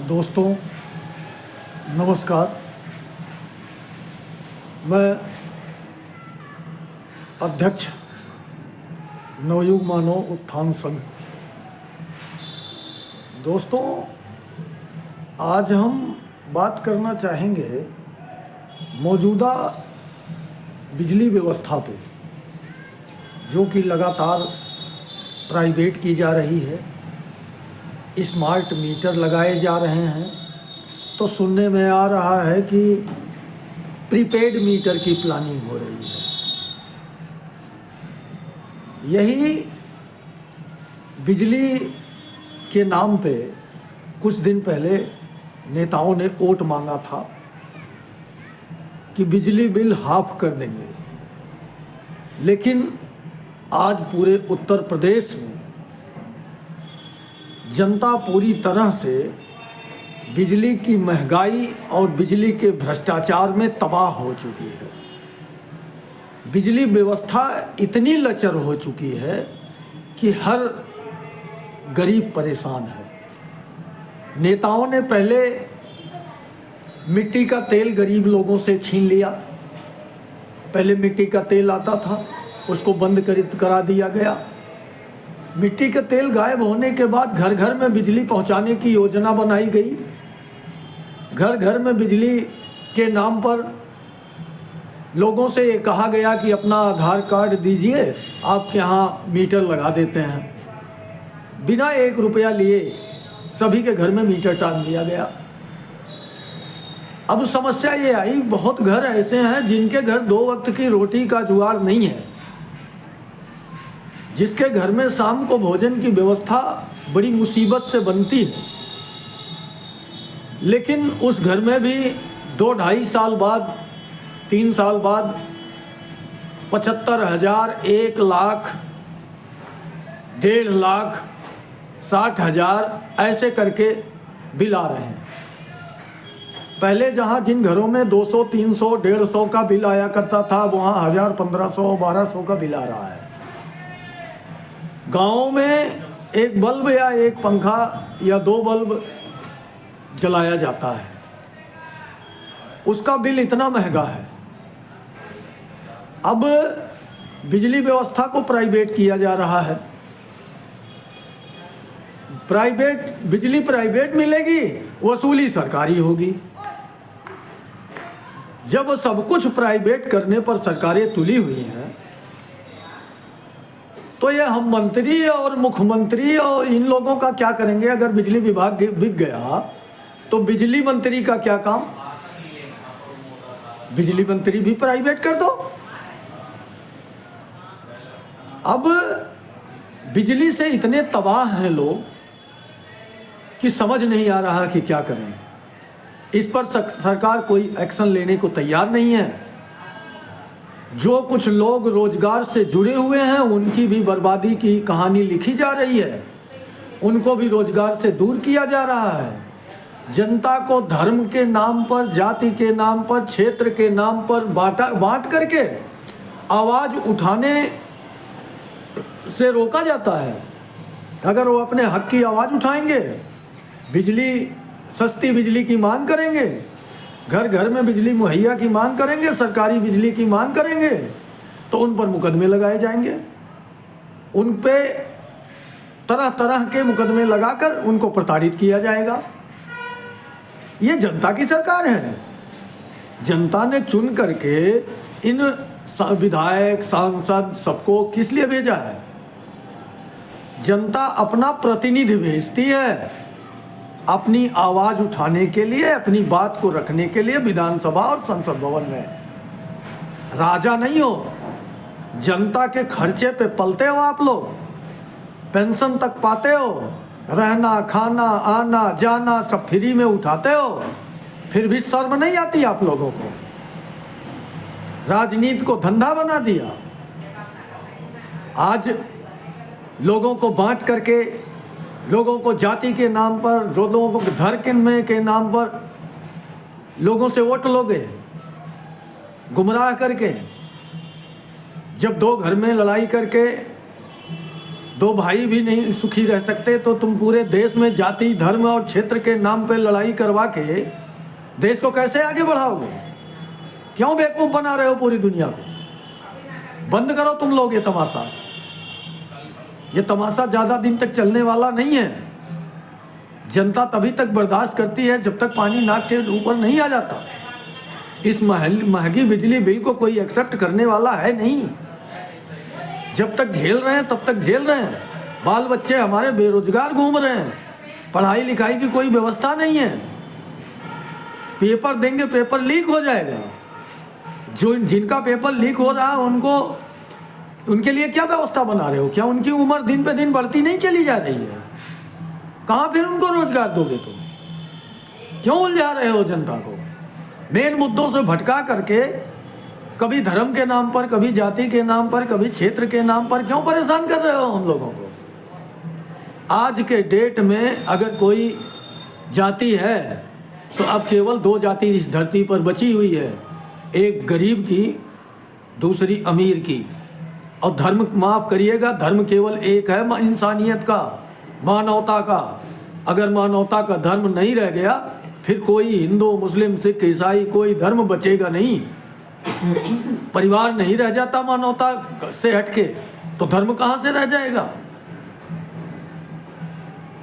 दोस्तों नमस्कार। मैं अध्यक्ष नवयुग मानव उत्थान संघ। दोस्तों आज हम बात करना चाहेंगे मौजूदा बिजली व्यवस्था पे, जो कि लगातार प्राइवेट की जा रही है। स्मार्ट मीटर लगाए जा रहे हैं, तो सुनने में आ रहा है कि प्रीपेड मीटर की प्लानिंग हो रही है। यही बिजली के नाम पे कुछ दिन पहले नेताओं ने वोट मांगा था कि बिजली बिल हाफ कर देंगे, लेकिन आज पूरे उत्तर प्रदेश में जनता पूरी तरह से बिजली की महंगाई और बिजली के भ्रष्टाचार में तबाह हो चुकी है। बिजली व्यवस्था इतनी लचर हो चुकी है कि हर गरीब परेशान है। नेताओं ने पहले मिट्टी का तेल गरीब लोगों से छीन लिया। पहले मिट्टी का तेल आता था, उसको बंद करा दिया गया। मिट्टी का तेल गायब होने के बाद घर घर में बिजली पहुंचाने की योजना बनाई गई। घर घर में बिजली के नाम पर लोगों से ये कहा गया कि अपना आधार कार्ड दीजिए, आपके यहाँ मीटर लगा देते हैं। बिना 1 रुपया लिए सभी के घर में मीटर टांग दिया गया। अब समस्या ये आई, बहुत घर ऐसे हैं जिनके घर 2 वक्त की रोटी का जुगाड़ नहीं है, जिसके घर में शाम को भोजन की व्यवस्था बड़ी मुसीबत से बनती है। लेकिन उस घर में भी 2-2.5 साल बाद, 3 साल बाद 75,000, 1 लाख, 1.5 लाख, 60,000 ऐसे करके बिल आ रहे हैं। पहले जहाँ जिन घरों में 200, 300, 150 का बिल आया करता था, वहाँ 1000, 1500, 1200 का बिल आ रहा है। गाँव में एक बल्ब या एक पंखा या 2 बल्ब जलाया जाता है, उसका बिल इतना महंगा है। अब बिजली व्यवस्था को प्राइवेट किया जा रहा है। बिजली प्राइवेट मिलेगी, वसूली सरकारी होगी। जब सब कुछ प्राइवेट करने पर सरकारें तुली हुई हैं, तो ये हम मंत्री और मुख्यमंत्री और इन लोगों का क्या करेंगे? अगर बिजली विभाग बिक गया तो बिजली मंत्री का क्या काम? बिजली मंत्री भी प्राइवेट कर दो। अब बिजली से इतने तबाह हैं लोग कि समझ नहीं आ रहा कि क्या करें। इस पर सरकार कोई एक्शन लेने को तैयार नहीं है। जो कुछ लोग रोजगार से जुड़े हुए हैं, उनकी भी बर्बादी की कहानी लिखी जा रही है। उनको भी रोजगार से दूर किया जा रहा है। जनता को धर्म के नाम पर, जाति के नाम पर, क्षेत्र के नाम पर बांट करके आवाज उठाने से रोका जाता है। अगर वो अपने हक की आवाज उठाएंगे, सस्ती बिजली की मांग करेंगे, घर घर में बिजली मुहैया की मांग करेंगे, सरकारी बिजली की मांग करेंगे, तो उन पर मुकदमे लगाए जाएंगे। उन पे तरह तरह के मुकदमे लगाकर उनको प्रताड़ित किया जाएगा। ये जनता की सरकार है। जनता ने चुन करके इन विधायक, सांसद सबको किस लिए भेजा है? जनता अपना प्रतिनिधि भेजती है, अपनी आवाज उठाने के लिए, अपनी बात को रखने के लिए विधानसभा और संसद भवन में। राजा नहीं हो, जनता के खर्चे पे पलते हो आप लोग, पेंशन तक पाते हो, रहना, खाना, आना जाना सब फ्री में उठाते हो, फिर भी शर्म नहीं आती आप लोगों को? राजनीति को धंधा बना दिया। आज लोगों को बांट करके, लोगों को जाति के नाम पर, लोगों को धर्म के नाम पर लोगों से वोट लोगे, गुमराह करके। जब 2 घर में लड़ाई करके दो भाई भी नहीं सुखी रह सकते तो तुम पूरे देश में जाति धर्म और क्षेत्र के नाम पे लड़ाई करवा के देश को कैसे आगे बढ़ाओगे? क्यों बेवकूफ बना रहे हो पूरी दुनिया को? बंद करो तुम लोग ये तमाशा। ये तमाशा ज़्यादा दिन तक चलने वाला नहीं है। जनता तभी तक बर्दाश्त करती है जब तक पानी नाक के ऊपर नहीं आ जाता। इस महंगी बिजली बिल को कोई एक्सेप्ट करने वाला है नहीं। जब तक झेल रहे हैं तब तक झेल रहे हैं। बाल बच्चे हमारे बेरोजगार घूम रहे हैं, पढ़ाई लिखाई की कोई व्यवस्था नहीं है। पेपर देंगे, पेपर लीक हो जाएगा। जो जिनका पेपर लीक हो रहा है उनके लिए क्या व्यवस्था बना रहे हो? क्या उनकी उम्र दिन पे दिन बढ़ती नहीं चली जा रही है? कहाँ फिर उनको रोजगार दोगे तुम? क्यों उलझा रहे हो जनता को? मेन मुद्दों से भटका करके कभी धर्म के नाम पर, कभी जाति के नाम पर, कभी क्षेत्र के नाम पर क्यों परेशान कर रहे हो हम लोगों को? आज के डेट में अगर कोई जाति है तो अब केवल दो जाति इस धरती पर बची हुई है, एक गरीब की, दूसरी अमीर की। और धर्म माफ करिएगा, धर्म केवल एक है, इंसानियत का, मानवता का। अगर मानवता का धर्म नहीं रह गया फिर कोई हिंदू मुस्लिम सिख ईसाई कोई धर्म बचेगा नहीं। परिवार नहीं रह जाता मानवता से हटके तो धर्म कहाँ से रह जाएगा?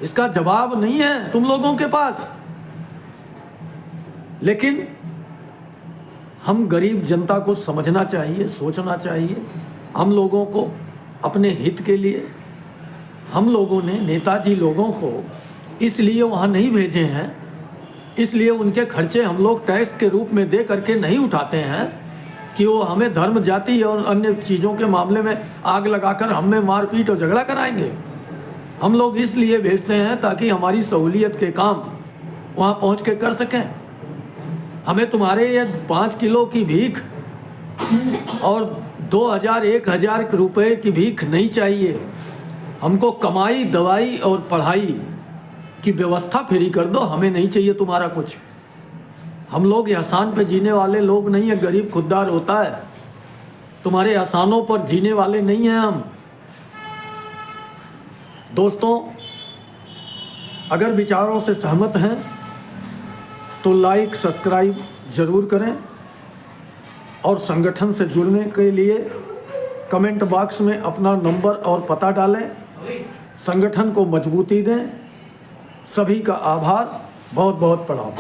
इसका जवाब नहीं है तुम लोगों के पास। लेकिन हम गरीब जनता को समझना चाहिए, सोचना चाहिए। हम लोगों को अपने हित के लिए हम लोगों ने नेताजी लोगों को इसलिए वहाँ नहीं भेजे हैं, इसलिए उनके खर्चे हम लोग टैक्स के रूप में दे करके नहीं उठाते हैं कि वो हमें धर्म जाति और अन्य चीज़ों के मामले में आग लगाकर हम में मारपीट और झगड़ा कराएंगे। हम लोग इसलिए भेजते हैं ताकि हमारी सहूलियत के काम वहाँ पहुँच के कर सकें। हमें तुम्हारे ये 5 किलो की भीख और 2000-1000 रुपए की भीख नहीं चाहिए। हमको कमाई, दवाई और पढ़ाई की व्यवस्था फ्री कर दो। हमें नहीं चाहिए तुम्हारा कुछ। हम लोग एहसान पे जीने वाले लोग नहीं है। गरीब खुददार होता है, तुम्हारे एहसानों पर जीने वाले नहीं हैं हम। दोस्तों, अगर विचारों से सहमत हैं तो लाइक सब्सक्राइब ज़रूर करें और संगठन से जुड़ने के लिए कमेंट बॉक्स में अपना नंबर और पता डालें। संगठन को मजबूती दें। सभी का आभार। बहुत बहुत प्रणाम।